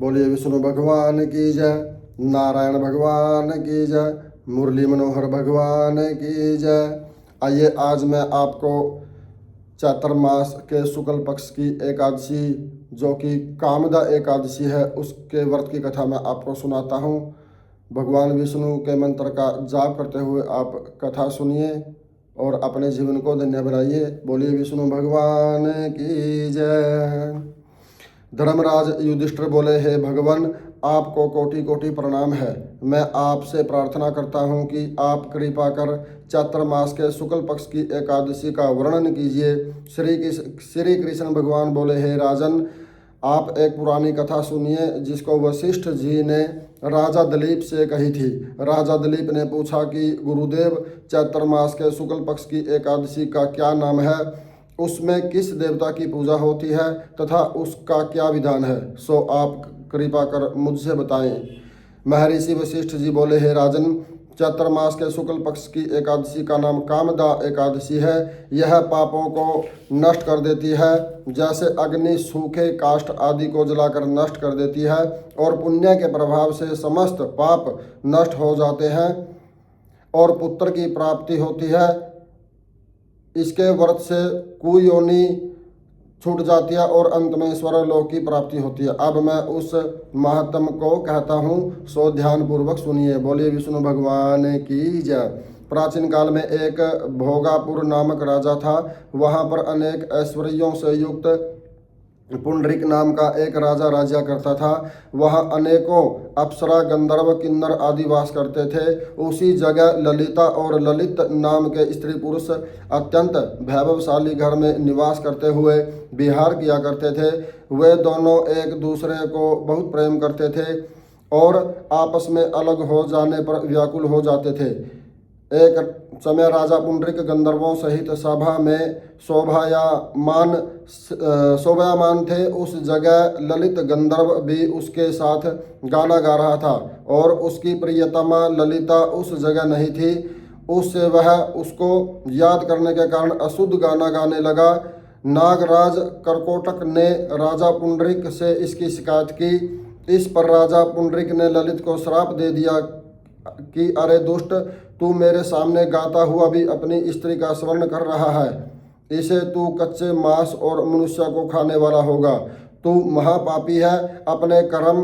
बोलिए विष्णु भगवान की जय, नारायण भगवान की जय, मुरली मनोहर भगवान की जय। आइए आज मैं आपको चैत्र मास के शुक्ल पक्ष की एकादशी जो कि कामदा एकादशी है उसके व्रत की कथा मैं आपको सुनाता हूँ। भगवान विष्णु के मंत्र का जाप करते हुए आप कथा सुनिए और अपने जीवन को धन्य बनाइए। बोलिए विष्णु भगवान की जय। धर्मराज युधिष्ठिर बोले, हे भगवान, आपको कोटि कोटि प्रणाम है। मैं आपसे प्रार्थना करता हूँ कि आप कृपा कर चैत्र मास के शुक्ल पक्ष की एकादशी का वर्णन कीजिए। श्री कृष्ण भगवान बोले, हे राजन, आप एक पुरानी कथा सुनिए जिसको वशिष्ठ जी ने राजा दिलीप से कही थी। राजा दिलीप ने पूछा कि गुरुदेव, चैत्र मास के शुक्ल पक्ष की एकादशी का क्या नाम है, उसमें किस देवता की पूजा होती है तथा उसका क्या विधान है, सो आप कृपा कर मुझसे बताएं। महर्षि वशिष्ठ जी बोले, हे राजन, चैत्र मास के शुक्ल पक्ष की एकादशी का नाम कामदा एकादशी है। यह पापों को नष्ट कर देती है, जैसे अग्नि सूखे काष्ठ आदि को जलाकर नष्ट कर देती है, और पुण्य के प्रभाव से समस्त पाप नष्ट हो जाते हैं और पुत्र की प्राप्ति होती है। इसके व्रत से कुयोनि छूट जाती है और अंत में स्वर्गलोक की प्राप्ति होती है। अब मैं उस महात्म को कहता हूँ, सो ध्यान पूर्वक सुनिए। बोलिए विष्णु भगवान की जय। प्राचीन काल में एक भोगापुर नामक राजा था। वहाँ पर अनेक ऐश्वर्यों से युक्त पुंडरीक नाम का एक राजा राज्य करता था। वहाँ अनेकों अप्सरा, गंधर्व, किन्नर आदि वास करते थे। उसी जगह ललिता और ललित नाम के स्त्री पुरुष अत्यंत वैभवशाली घर में निवास करते हुए विहार किया करते थे। वे दोनों एक दूसरे को बहुत प्रेम करते थे और आपस में अलग हो जाने पर व्याकुल हो जाते थे। एक समय राजा पुंडरीक गंधर्वों सहित सभा में शोभायमान थे। उस जगह ललित गंधर्व भी उसके साथ गाना गा रहा था और उसकी प्रियतमा ललिता उस जगह नहीं थी। उससे वह उसको याद करने के कारण अशुद्ध गाना गाने लगा। नागराज करकोटक ने राजा पुंडरीक से इसकी शिकायत की। इस पर राजा पुंडरीक ने ललित को श्राप दे दिया कि अरे दुष्ट, तू मेरे सामने गाता हुआ भी अपनी स्त्री का स्मरण कर रहा है। इसे तू कच्चे मांस और मनुष्य को खाने वाला होगा। तू महापापी है, अपने कर्म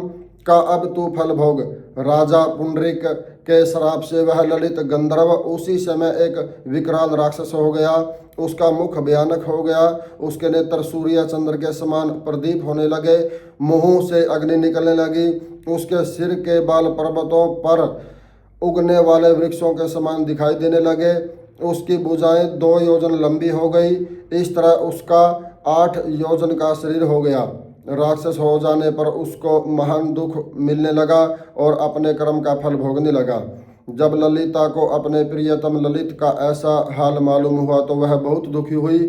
का अब तू फल भोग। राजा पुंडरीक के श्राप से वह ललित गंधर्व उसी समय एक विकराल राक्षस हो गया। उसका मुख भयानक हो गया, उसके नेत्र सूर्य चंद्र के समान प्रदीप होने लगे, मुंह से अग्नि निकलने लगी, उसके सिर के बाल पर्वतों पर उगने वाले वृक्षों के समान दिखाई देने लगे, उसकी भुजाएं 2 योजन लंबी हो गई। इस तरह उसका 8 योजन का शरीर हो गया। राक्षस हो जाने पर उसको महान दुख मिलने लगा और अपने कर्म का फल भोगने लगा। जब ललिता को अपने प्रियतम ललित का ऐसा हाल मालूम हुआ तो वह बहुत दुखी हुई।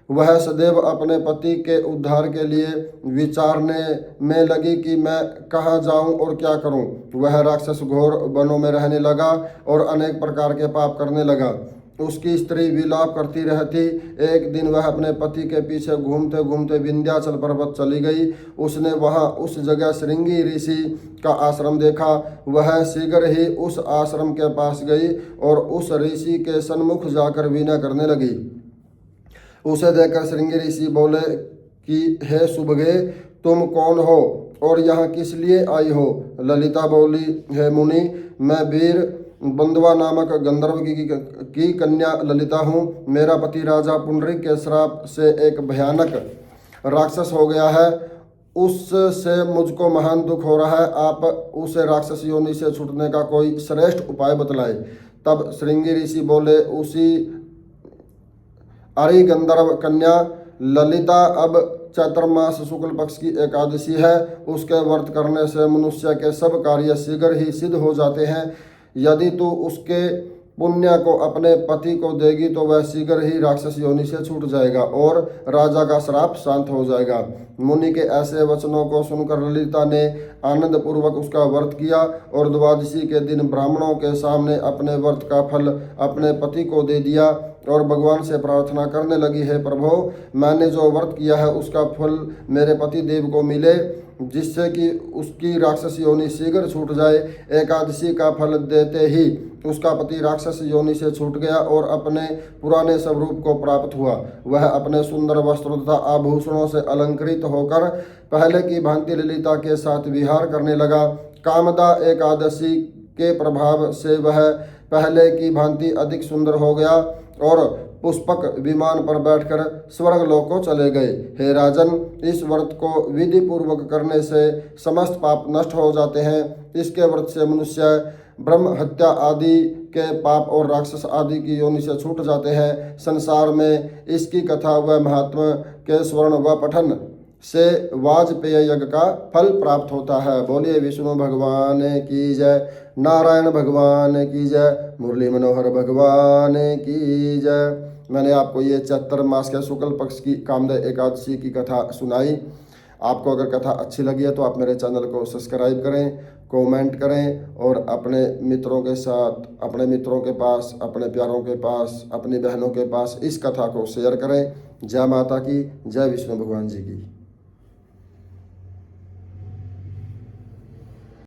वह सदैव अपने पति के उद्धार के लिए विचारने में लगी कि मैं कहाँ जाऊं और क्या करूं। वह राक्षस घोर वनों में रहने लगा और अनेक प्रकार के पाप करने लगा। उसकी स्त्री विलाप करती रहती। एक दिन वह अपने पति के पीछे घूमते घूमते विंध्याचल पर्वत चली गई। उसने वहाँ उस जगह श्रृंगी ऋषि का आश्रम देखा। वह शीघ्र ही उस आश्रम के पास गई और उस ऋषि के सन्मुख जाकर वीणा करने लगी। उसे देखकर श्रृंगी ऋषि बोले कि हे सुभगे, तुम कौन हो और यहाँ किस लिए आई हो? ललिता बोली, हे मुनि, मैं वीर बंधुआ नामक गंधर्व की कन्या ललिता हूँ। मेरा पति राजा पुंडरीक के श्राप से एक भयानक राक्षस हो गया है। उससे मुझको महान दुख हो रहा है। आप उसे राक्षस योनि से छूटने का कोई श्रेष्ठ उपाय बतलाए। तब श्रृंगी ऋषि बोले, उसी अरि गंधर्व कन्या ललिता, अब चैत्र मास शुक्ल पक्ष की एकादशी है। उसके व्रत करने से मनुष्य के सब कार्य शीघ्र ही सिद्ध हो जाते हैं। यदि तू उसके पुण्य को अपने पति को देगी तो वह शीघ्र ही राक्षस योनि से छूट जाएगा और राजा का श्राप शांत हो जाएगा। मुनि के ऐसे वचनों को सुनकर ललिता ने आनंद पूर्वक उसका व्रत किया और द्वादशी के दिन ब्राह्मणों के सामने अपने व्रत का फल अपने पति को दे दिया। और भगवान से प्रार्थना करने लगी, हे प्रभु, मैंने जो व्रत किया है उसका फल मेरे पति देव को मिले, जिससे कि उसकी राक्षस योनि शीघ्र छूट जाए। एकादशी का फल देते ही उसका पति राक्षस योनि से छूट गया और अपने पुराने स्वरूप को प्राप्त हुआ। वह अपने सुंदर वस्त्रों तथा आभूषणों से अलंकृत होकर पहले की भांति ललिता के साथ विहार करने लगा। कामदा एकादशी के प्रभाव से वह पहले की भांति अधिक सुंदर हो गया और पुष्पक विमान पर बैठकर स्वर्गलोक को चले गए। हे राजन, इस व्रत को विधि पूर्वक करने से समस्त पाप नष्ट हो जाते हैं। इसके व्रत से मनुष्य ब्रह्म हत्या आदि के पाप और राक्षस आदि की योनि से छूट जाते हैं। संसार में इसकी कथा व महात्मा के स्वर्ण व पठन से वाजपेय यज्ञ का फल प्राप्त होता है। बोलिए विष्णु भगवान की जय, नारायण भगवान की जय, मुरली मनोहर भगवान की जय। मैंने आपको ये चैत्र मास के शुक्ल पक्ष की कामदा एकादशी की कथा सुनाई। आपको अगर कथा अच्छी लगी है तो आप मेरे चैनल को सब्सक्राइब करें, कमेंट करें और अपने मित्रों के साथ, अपने मित्रों के पास, अपने प्यारों के पास, अपनी बहनों के पास इस कथा को शेयर करें। जय माता की, जय विष्णु भगवान जी की।